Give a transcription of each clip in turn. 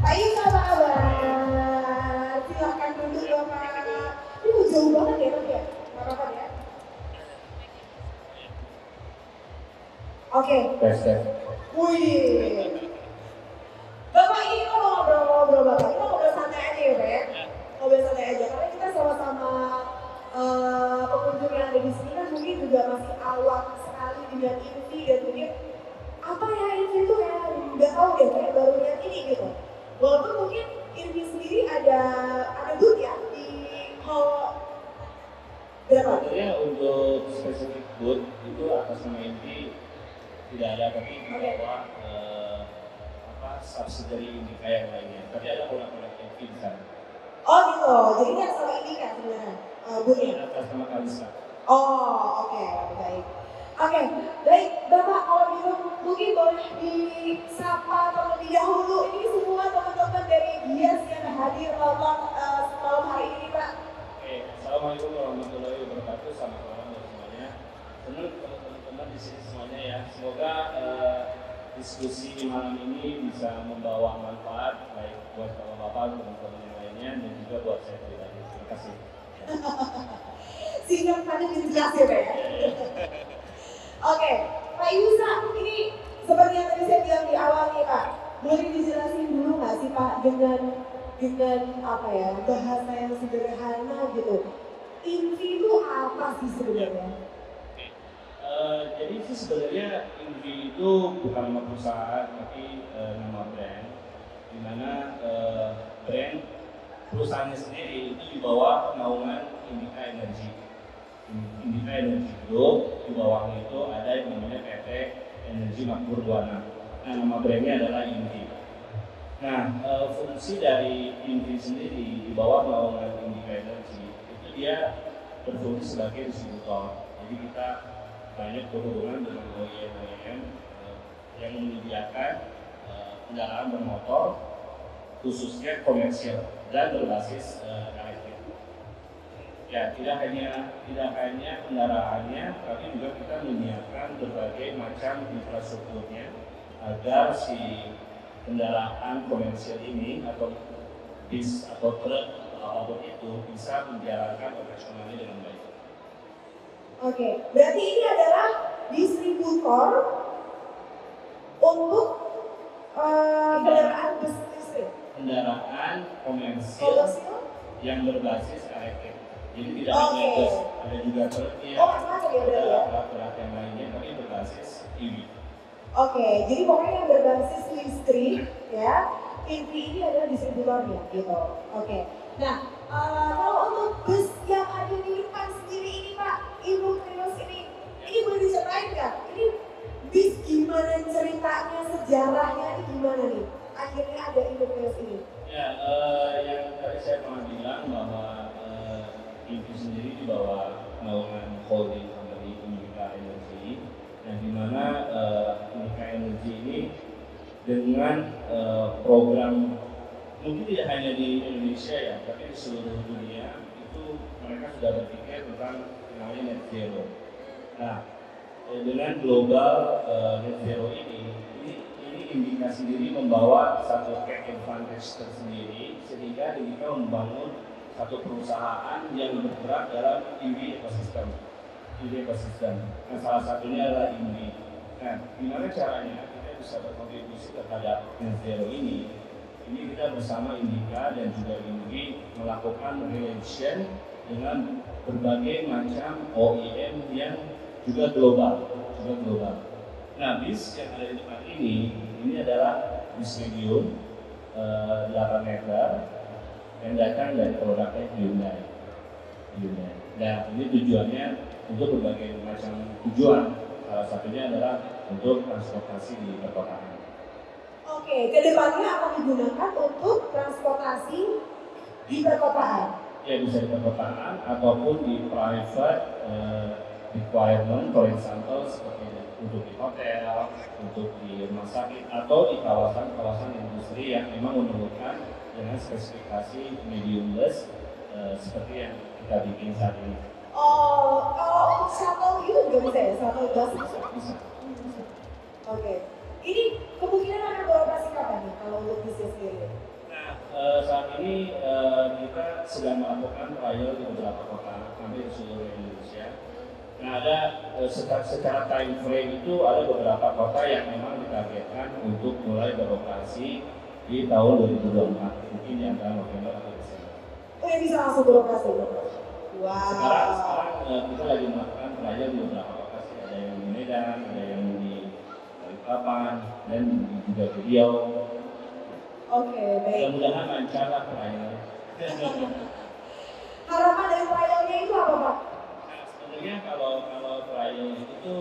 Pak Yusa apa kabar? Silahkan duduk Bapak. Ini mau jauh banget ya Pak ya? Gak apa-apa ya? Oke. Tes. Wih. Bapak ini mau ngobrol-ngobrol Bapak. Kita ngobrol santai aja ya Pak ya? Ngobrol santai aja. Karena kita sama-sama pengunjung yang ada di sini kan mungkin juga masih awam sekali dengan Invi dan mungkin apa ya Invi itu kayak nggak tahu deh kayak baru lihat ini gitu. Walaupun mungkin Invi sendiri ada booth ya di hall berapa? Sebenarnya untuk spesifik booth itu atas nama Invi tidak ada, tapi di bawah subsidiary Indika yang lainnya. Tapi ada produk-produk Invi di sana. Oh gitu, jadi ini sama Indika sebenarnya boothnya? Atas nama Kalista. Oh oke, baik. Oke, baik Bapak kalau gitu mungkin boleh disapa terlebih dahulu ini semua teman-teman dari Gias yang hadir malam hari ini Pak. Oke, assalamualaikum warahmatullahi wabarakatuh, selamat malam buat semuanya. Senang ketemu teman-teman di sini semuanya ya. Semoga diskusi malam ini bisa membawa manfaat baik buat bapak-bapak, teman-teman yang lainnya dan juga buat saya pribadi. Terima kasih. Singkat padat jelas ya Pak. Oke, Pak Yusa, ini seperti yang tadi saya bilang di awal nih Pak, boleh dijelasin dulu nggak sih Pak dengan apa ya bahasa yang sederhana gitu. Invi itu apa sih sebenarnya? Jadi sih sebenarnya Invi itu bukan nama perusahaan tapi nama brand, di mana brand perusahaannya sendiri itu di bawah naungan Indika Energy. Indika Energy Group, di bawahnya itu ada yang namanya PT Energi Makmur Buana. Nah, nama brandnya adalah Invi. Nah, fungsi dari Invi sendiri di bawah naungan Indika Energy itu dia berfungsi sebagai distributor. Jadi kita banyak berhubungan dengan OEM yang menyediakan kendaraan bermotor khususnya komersial dan berbasis elektrik. Ya, tidak hanya kendaraannya, tapi juga kita menyiapkan berbagai macam infrastrukturnya agar si kendaraan komersial ini atau bis atau truk atau apapun itu bisa menjalankan operasionalnya dengan baik. Oke, berarti ini adalah distributor untuk kendaraan bus listrik. Kendaraan komersial yang berbasis elektrik. Jadi tidak hanya bus, ada juga truknya, macam-macam ya berarti ya? alat-alat yang lainnya, tapi berbasis EV. Oke, jadi pokoknya yang berbasis listrik ya, Invi ini adalah distributornya gitu. Oke, nah kalau untuk bus yang ada di depan sendiri ini Pak, Ibu Trios ini boleh diceritain nggak? Ini bis gimana ceritanya, sejarahnya ini gimana nih? Akhirnya ada Ibu Trios ini. Ya, yang tadi saya pernah bilang bahwa Invi sendiri di bawah naungan holding company Indika Energy, yang dimana Indika Energy ini dengan program mungkin tidak hanya di Indonesia ya, tapi di seluruh dunia itu mereka sudah berpikir tentang namanya net zero. Nah, dengan global net zero ini Indika sendiri membawa satu tech advantage tersendiri sehingga Indika membangun satu perusahaan yang bergerak dalam EV ecosystem. Nah, salah satunya adalah Invi. Nah, gimana caranya kita bisa berkontribusi terhadap net zero ini? Ini kita bersama Indika dan juga Invi melakukan relation dengan berbagai macam OEM yang juga global. Nah, bis yang ada di tempat ini adalah bis medium 8 meter yang datang dari produknya Hyundai. Nah, ini tujuannya untuk berbagai macam tujuan. Salah satunya adalah untuk transportasi di perkotaan. Oke, kedepannya akan digunakan untuk transportasi di perkotaan. Ya, bisa di perkotaan ataupun di private requirement, for example seperti untuk di hotel, untuk di rumah sakit, atau di kawasan-kawasan industri yang memang memerlukan dengan spesifikasi medium bus seperti yang kita bikin saat ini. Oh, kalau untuk shuttle itu juga bisa ya? Shuttle bus Bisa. Oke. Ini kemungkinan akan beroperasi kapan nih kalau untuk bisnis sendiri? Saat ini kita sedang melakukan trial di beberapa kota, hampir di seluruh Indonesia. Nah, ada secara time frame itu ada beberapa kota yang memang ditargetkan untuk mulai beroperasi di tahun 2024, mungkin di antara November atau Desember. Oh, yang bisa langsung beroperasi? Wow. Sekarang kita lagi melakukan trial di beberapa lokasi, ada yang di Medan, ada yang di Balikpapan, dan juga di Riau. Oke, baik. Mudah-mudahan lancar lah trial. Harapan dari trialnya itu apa, Pak? Nah, sebenarnya kalau trial itu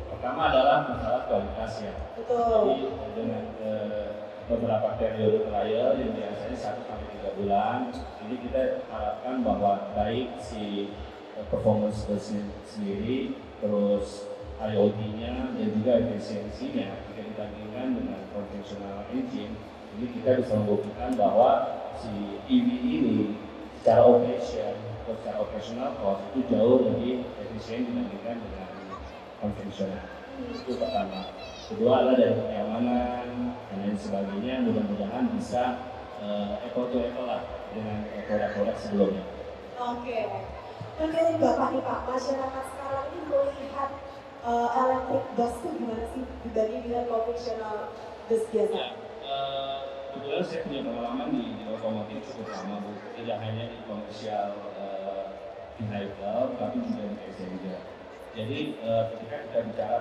pertama adalah masalah kualitas ya. Betul. Jadi dengan beberapa periode trial yang biasanya 1-3 bulan, jadi kita harapkan bahwa baik si performance busnya sendiri, terus IoT-nya dan juga efisiensinya jika dibandingkan dengan konvensional engine, jadi kita bisa membuktikan bahwa si EV ini secara operasional cost itu jauh lebih efisien dibandingkan dengan konvensional. Itu pertama. Kedua adalah dari kenyamanan dan lain sebagainya, mudah-mudahan bisa apple to apple lah dengan produk-produk sebelumnya. Oke. Menurut Bapak nih Pak, masyarakat sekarang ini melihat electric bus itu gimana sih dibanding dengan konvensional bus biasa? Kebetulan saya punya pengalaman di otomotif cukup lama, Bu. Tidak hanya di komersial vehicle, tapi juga di passenger. Jadi ketika kita bicara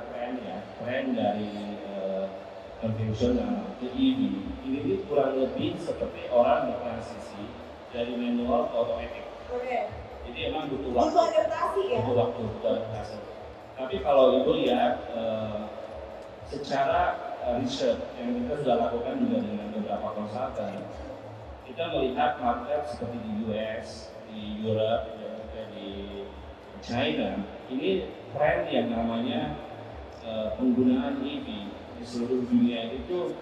tren dari konvensional ke EV, ini kurang lebih seperti orang bertransisi dari manual ke otomatis. Oke. Jadi emang butuh waktu. Butuh adaptasi ya? Butuh adaptasi. Tapi kalau Ibu lihat secara riset yang kita sudah lakukan juga dengan beberapa konsultan, kita melihat market seperti di US, di Europe, dan juga di China, ini tren yang namanya penggunaan EV di seluruh dunia itu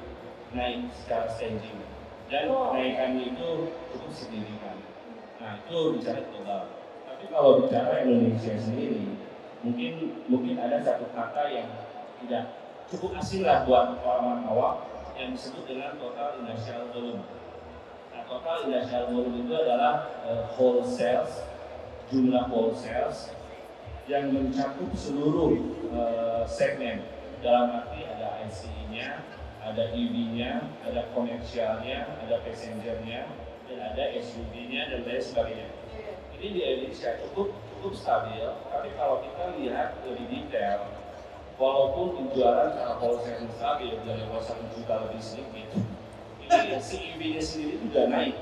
naik secara staging dan kenaikannya itu cukup signifikan. Nah, itu bicara global. Tapi kalau bicara Indonesia sendiri, mungkin ada satu kata yang tidak cukup asing lah buat orang awam yang disebut dengan total industrial volume. Nah, total industrial volume itu adalah jumlah wholesales yang mencakup seluruh segmen. Dalam arti ada ICE-nya, ada EV-nya, ada komersialnya, ada passenger-nya, dan ada SUV-nya dan lain sebagainya. Ini di Indonesia cukup stabil, tapi kalau kita lihat lebih detail, walaupun penjualan secara wholesale stabil dari 1 juta lebih sedikit, ini si EV-nya sendiri juga naik.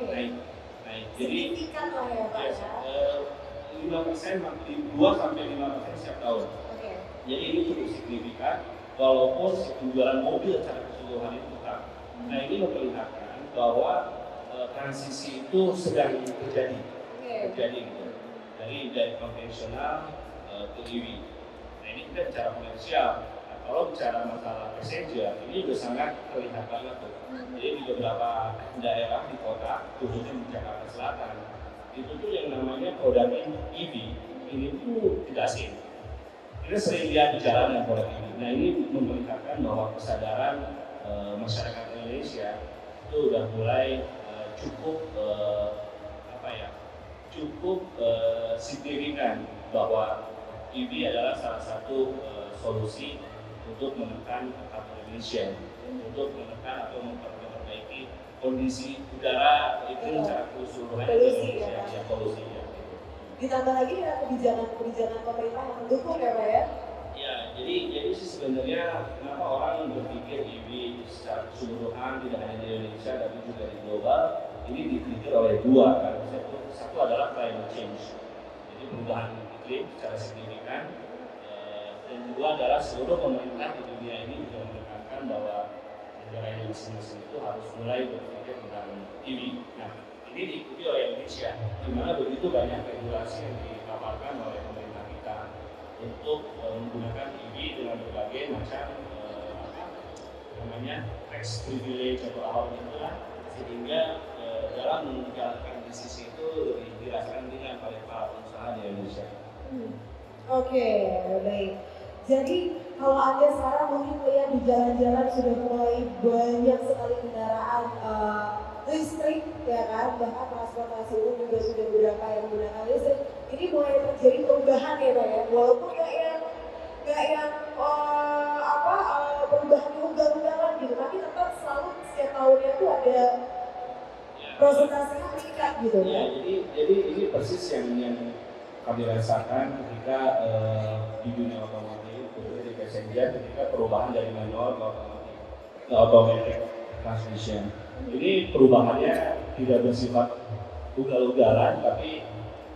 Naik. Jadi signifikan lah ya Pak ya. 5%, 2-5% setiap tahun. Jadi ini cukup signifikan, walaupun penjualan mobil secara keseluruhan itu tetap. Nah, ini memperlihatkan bahwa transisi itu sedang terjadi gitu. Dari konvensional ke EV. Nah, ini kita bicara komersial. Nah, kalau bicara masalah passenger, ini sudah sangat terlihat banget tuh. Jadi di beberapa daerah di kota, khususnya di Jakarta Selatan, itu tuh yang namanya produk EV ini tuh tidak asing. Kita sering lihat di jalan yang produk ini. Nah, ini memperlihatkan bahwa kesadaran masyarakat Indonesia itu sudah mulai cukup signifikan bahwa EV adalah salah satu solusi untuk menekan carbon emission, untuk menekan atau memperbaiki kondisi udara itu secara keseluruhan di Indonesia, polusi ya. Ditambah lagi dengan kebijakan pemerintah yang mendukung ya Pak ya? Ya, jadi sih sebenarnya kenapa orang berpikir EV secara keseluruhan tidak hanya di Indonesia tapi juga di global, ini dipikir oleh dua kan. Satu adalah climate change, jadi perubahan iklim secara signifikan, dan kedua adalah seluruh pemerintah di dunia ini juga menekankan bahwa negara yang masing-masing itu harus mulai berpikir tentang EV. Nah, ini diikuti oleh Indonesia, di mana begitu banyak regulasi yang dipaparkan oleh pemerintah kita untuk menggunakan EV dengan berbagai macam tax privilege atau apa itulah, sehingga dalam menjalankan bisnis itu lebih dirasakan dengan oleh para pengusaha di Indonesia. Oke, baik. Jadi kalau Anda sekarang mungkin lihat di jalan-jalan sudah mulai banyak sekali kendaraan listrik ya kan, bahkan transportasi umum juga sudah beberapa yang menggunakan listrik. Ini mulai terjadi perubahan ya Pak ya, walaupun nggak yang perubahan ugal-ugalan gitu, tapi tetap selalu setiap tahunnya tuh ada prosentasenya meningkat gitu ya. Jadi ini persis yang kami rasakan ketika di dunia otomotif, khususnya di passenger, ketika perubahan dari manual ke automatic transmission. Ini perubahannya tidak bersifat ugal-ugalan, tapi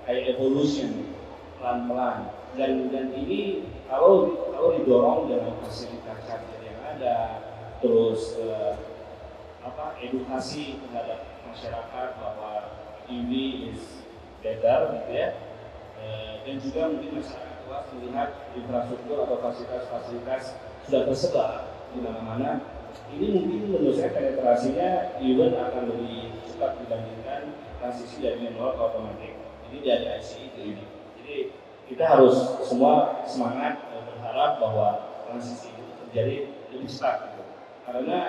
kayak evolution pelan-pelan. Dan ini kalau didorong dengan fasilitas charger yang ada, terus edukasi terhadap masyarakat bahwa EV is better gitu ya, dan juga mungkin masyarakat luas melihat infrastruktur atau fasilitas-fasilitas sudah tersebar di mana-mana. Ini mungkin menurut saya penetrasinya even akan lebih cepat dibandingkan transisi dari manual ke otomatis. Ini dari ICE ke EV. Jadi kita harus semua semangat berharap bahwa transisi itu terjadi lebih cepat gitu. Karena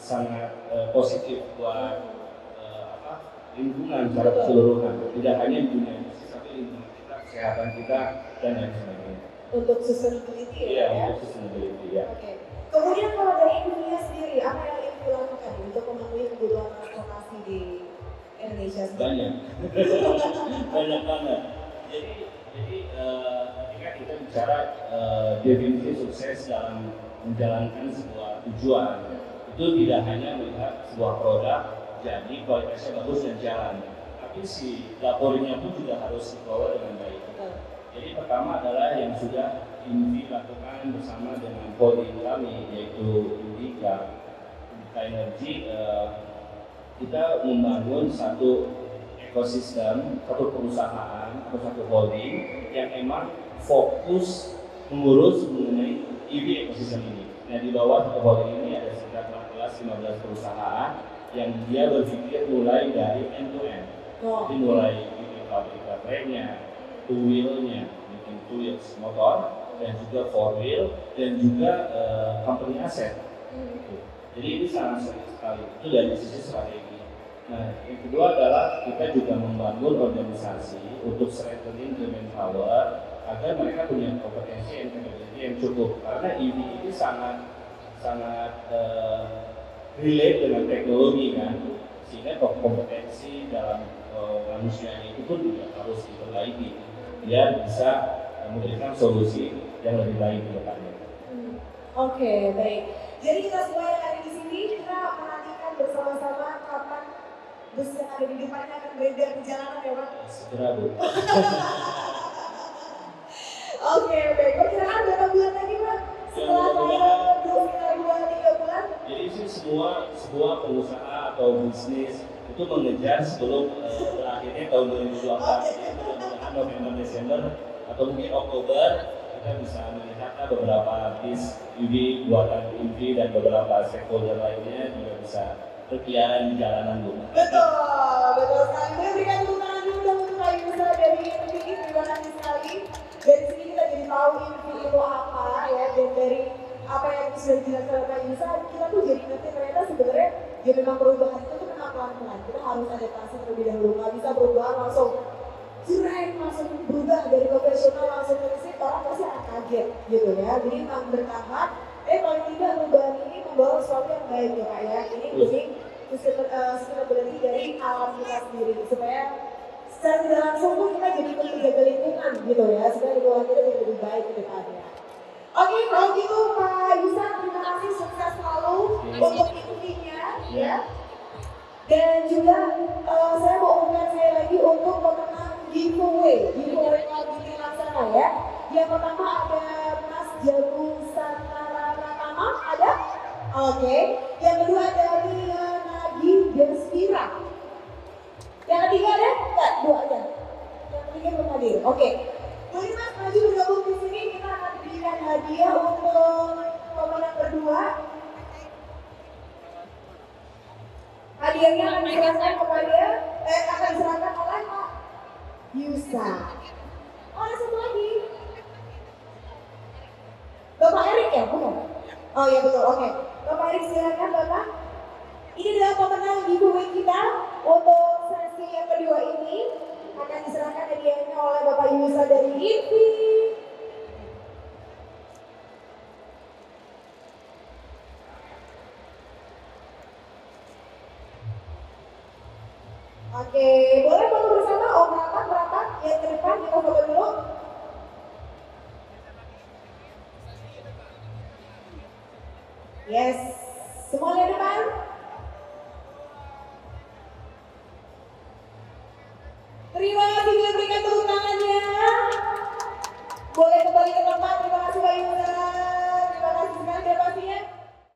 sangat positif buat lingkungan secara keseluruhan, tidak hanya di dunia bisnis tapi lingkungan kita, kesehatan kita dan lain sebagainya. Untuk sustainability ya? Iya, untuk sustainability ya. Oke. Kemudian kalau dari Indonesia sendiri, apa yang ingin dilakukan untuk memenuhi kebutuhan transportasi di Indonesia sendiri? Banyak banget. Jadi ketika kita bicara definisi sukses dalam menjalankan sebuah tujuan, itu tidak hanya melihat sebuah produk jadi kualitasnya bagus dan jalan, tapi si laporannya pun juga harus dikelola dengan baik. Jadi pertama adalah yang sudah INVI lakukan bersama dengan holding kami, yaitu Indika Energy. Kita membangun satu ekosistem, satu perusahaan atau satu holding yang emang fokus mengurus mengenai EV ekosistem ini. Nah, di bawah satu holding ini ada sekitar 14-15 perusahaan yang dia berpikir mulai dari end to end. Jadi mulai bikin pabrik baterainya, two wheelnya, bikin two wheels motor, dan juga four wheel, dan juga company aset. Jadi ini sangat serius sekali. Itu dari sisi strategi. Nah, yang kedua adalah kita juga membangun organisasi untuk strengthening the manpower agar mereka punya kompetensi dan capability yang cukup. Karena EV ini sangat relate dengan teknologi kan, sehingga kompetensi dalam manusianya itu pun juga harus diperbaiki biar bisa memberikan solusi yang lebih baik ke depannya. Oke, baik. Jadi kita semua yang ada di sini kita menantikan bersama-sama kapan bus yang ada di depan ini akan beredar di jalanan ya Pak? Segera Bu. Oke, baik. Perkiraan berapa bulan lagi Pak? Setelah trial sekitar 2-3 bulan? Jadi sih semua pengusaha atau bisnis itu mengejar sebelum berakhirnya tahun 2024. Mudah-mudahan November, Desember atau mungkin Oktober kita bisa melihat beberapa bis EV buatan EV dan beberapa stakeholder lainnya juga bisa berkeliaran di jalanan Bu. Betul sekali. Boleh berikan tepuk tangan dulu dong untuk Kak Yusa dari INVI. Terima kasih sekali. Dari sini kita jadi tahu INVI itu apa ya, dan dari apa yang sudah dijelaskan oleh Kak Yusa, kita tuh jadi ngerti ternyata sebenarnya ya memang perubahan itu tuh memang pelan-pelan. Kita harus adaptasi terlebih dahulu, nggak bisa perubahan langsung langsung berubah dari profesional langsung ke listrik, orang pasti akan kaget gitu ya. Jadi memang bertahap, paling tidak perubahan ini membawa sesuatu yang baik ya Pak ya. Ini demi sustainability dari alam kita sendiri, supaya secara tidak langsung pun kita jadi menjaga lingkungan gitu ya, supaya lingkungan kita jadi lebih baik ke depannya. Oke, kalau gitu Pak Yusa, terima kasih, sukses selalu untuk INVI-nya ya. Dan juga saya mau umumkan saya lagi untuk pemenang giveaway kali ini laksana ya. Yang pertama ada Mas Jago Santara Pratama, ada? Oke. Yang kedua ada Lia Nagi Despira. Yang ketiga ada? Enggak, dua aja. Yang ketiga belum hadir. Oke. Jadi Mas maju bergabung di sini, kita akan berikan hadiah untuk pemenang berdua. Hadiahnya akan diserahkan oleh Pak Yusa. Oh, ada satu lagi. Bapak Erik ya, bukan? Oh ya betul, oke. Bapak Erik silakan Bapak. Ini adalah pemenang giveaway kita untuk sesi yang kedua ini. Akan diserahkan hadiahnya oleh Bapak Yusa dari INVI. Oke, boleh foto bersama Om Rapat yang ke depan kita foto dulu. Yes.